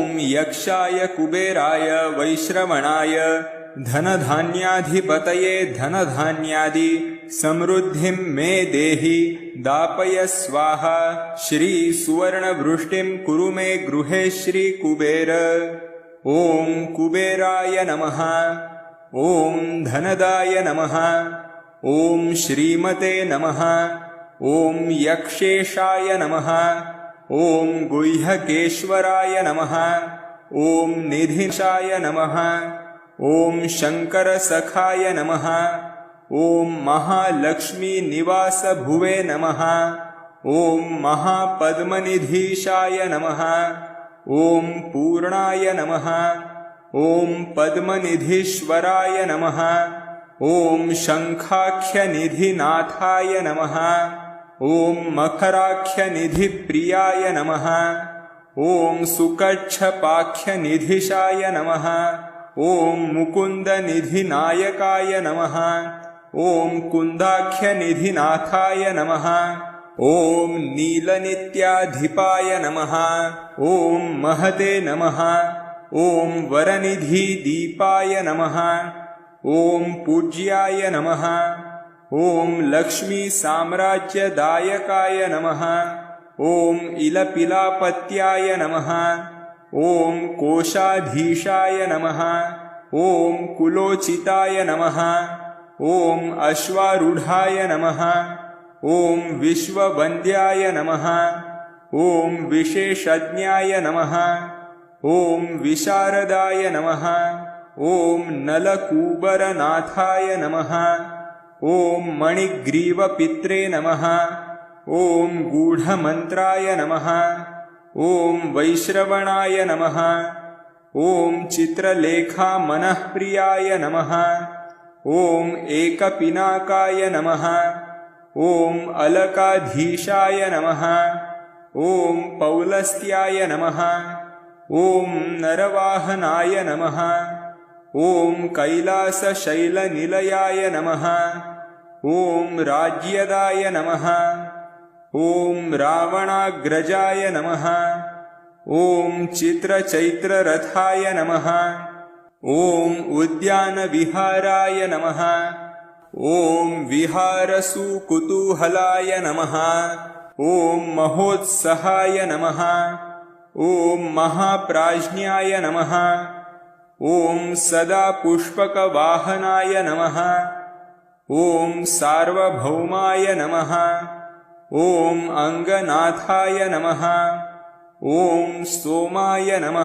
ॐ यक्षाय कुबेराय वैश्रवणाय धनधान्याधिपतये धनधान्यादि समृद्धिं मे देहि दापय स्वाहा। श्री सुवर्णवृष्टिं कुरु मे गृहे श्री कुबेर। ॐ कुबेराय नमः। ॐ धनदाय नमः। ॐ श्रीमते नमः। ॐ यक्षेशाय नमः। ॐ गुह्यकेश्वराय नमः। ॐ निधिशाय नमः। ॐ शङ्करसखाय नमः। ॐ महालक्ष्मी निवास भुवे नमः। ॐ महापद्मनिधीशाय नमः। ॐ पूर्णाय नमः। ॐ पद्मनिधीश्वराय नमः। ॐ शङ्खाख्यनिधिनाथाय नमः। ॐ मकराख्यनिधिप्रियाय नमः। ॐ सुकच्छपाख्यनिधिशाय नमः। ॐ मुकुन्दनिधिनायकाय नमः। ॐ कुन्दाख्यनिधिनाथाय नमः। ॐ नीलनित्याधिपाय नमः। ॐ महते नमः। ॐ वरनिधिदीपाय नमः। ॐ पूज्याय नमः। ॐ लक्ष्मीसाम्राज्यदायकाय नमः। ॐ इलपिलापत्याय नमः। ॐ कोशाधीशाय नमः। ॐ कुलोचिताय नमः। ॐ अश्वारूढाय नमः। ॐ विश्ववन्द्याय नमः। ॐ विशेषज्ञाय नमः। ॐ विशारदाय नमः। ॐ नलकूबरनाथाय नमः। ॐ मणिग्रीवपित्रे नमः। ॐ गूढमन्त्राय नमः। ॐ वैश्रवणाय नमः। ॐ चित्रलेखामनःप्रियाय नमः। ॐ एकपिनाकाय नमः। ॐ अलकाधीशाय नमः। ॐ पौलस्त्याय नमः। ॐ नरवाहनाय नमः। ॐ कैलासशैलनिलयाय नमः। ॐ राज्यदाय नमः। ॐ रावणाग्रजाय नमः। ॐ चित्रचैत्ररथाय नमः। ॐ उद्यानविहाराय नमः। ॐ विहारसुकुतूहलाय नमः। ॐ महोत्सहाय नमः। ॐ महाप्राज्ञाय नमः। ॐ सदा पुष्पकवाहनाय नमः। ॐ सार्वभौमाय नमः। ॐ अङ्गनाथाय नमः। ॐ सोमाय नमः।